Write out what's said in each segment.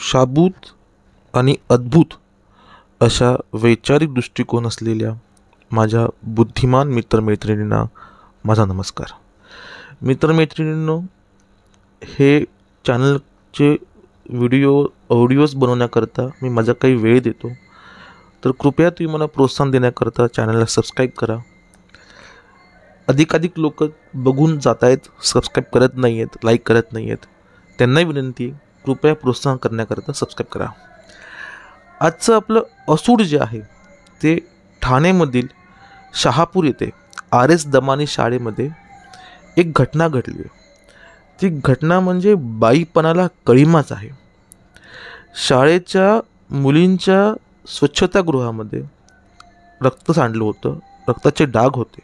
शाबूत आणि अद्भुत अशा वैचारिक दृष्टिकोन असलेल्या माझ्या बुद्धिमान मित्रमैत्रिणींना माझा नमस्कार. मित्रमैत्रिणींनो, हे चॅनलचे ऑडिओज बनवण्याकरता मी माझा काही वेळ देतो, तर कृपया तुम्ही मला प्रोत्साहन देण्याकरता चॅनलला सबस्क्राईब करा. अधिकाधिक लोक बघून जात आहेत, सबस्क्राईब करत नाही आहेत, लाईक करत नाही आहेत. त्यांनाही विनंती आहे, कृपया प्रोत्साहन करण्याकरता सबस्क्राईब करा. आजचं आपलं असूड जे आहे ते ठाणेमधील शहापूर येथे RS दमानी शाळेमध्ये एक घटना घडली. ती घटना म्हणजे बाईपणाला कळीमाच आहे. शाळेच्या मुलींच्या स्वच्छतागृहामध्ये रक्त सांडलं होतं, रक्ताचे डाग होते,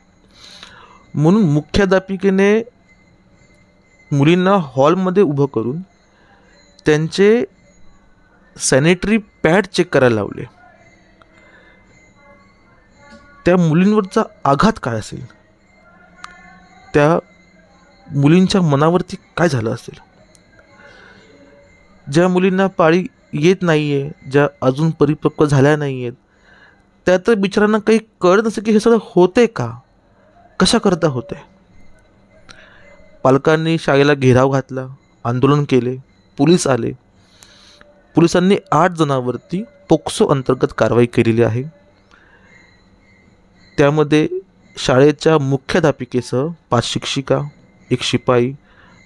म्हणून मुख्याध्यापिकेने मुलींना हॉलमध्ये उभं करून त्यांचे सॅनिटरी पॅड चेक करायला लावले. त्या मुलींवरचा आघात काय असेल, त्या मुलींच्या मनावरती काय झालं असेल. ज्या मुलींना पाळी येत नाही आहे, ज्या अजून परिपक्व झाल्या नाही आहेत, त्या तर बिचारांना काही कळत नसेल की हे सगळं होते का, कशा करता होते. पालकांनी शाळेला घेराव घातला, आंदोलन केले, पोलीस आले. पोलिसांनी 8 जणांवरती पोक्सो अंतर्गत कारवाई केलेली आहे. त्यामध्ये शाळेच्या मुख्याध्यापिकेसह 5 शिक्षिका, 1 शिपाई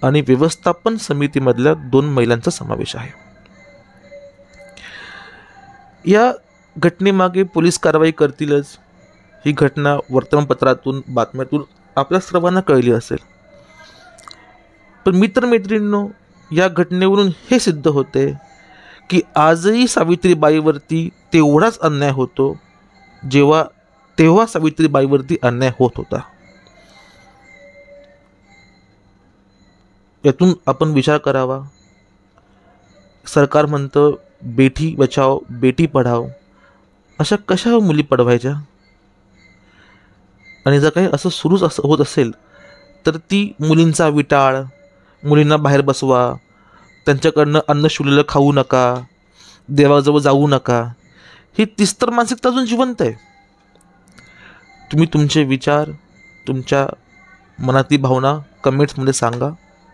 आणि व्यवस्थापन समितीमधल्या 2 महिलांचा समावेश आहे. या घटनेमागे पोलीस कारवाई करतीलच. ही घटना वर्तमानपत्रातून, बातम्यातून आपल्या सर्वांना कळली असेल. पण मित्रमैत्रिणींनो, या घटनेवरून हे सिद्ध होते की आजही सावित्रीबाईवरती तेवढाच अन्याय होतो तेव्हा सावित्रीबाईवरती अन्याय होत होता. यातून आपण विचार करावा. सरकार म्हणतं बेटी बचाओ बेटी पढाओ, अशा कशा मुली पढवायच्या. आणि जर काही असं सुरूच होत असेल तर ती मुलींचा विटाळ, मुलींना बाहेर बसवा, त्यांच्याकडनं अन्न शिवलेलं खाऊ नका, देवाजवळ जाऊ नका, ही तिस्तर मानसिकता अजून जिवंत आहे. तुम्ही तुमचे विचार, तुमच्या मनातली भावना कमेंट्समध्ये सांगा.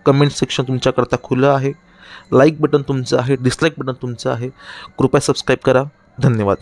कमेंट सेक्शन तुमच्याकरता खुलं आहे. लाईक बटन तुमचं आहे, डिसलाईक बटन तुमचं आहे. कृपया सबस्क्राईब करा. धन्यवाद.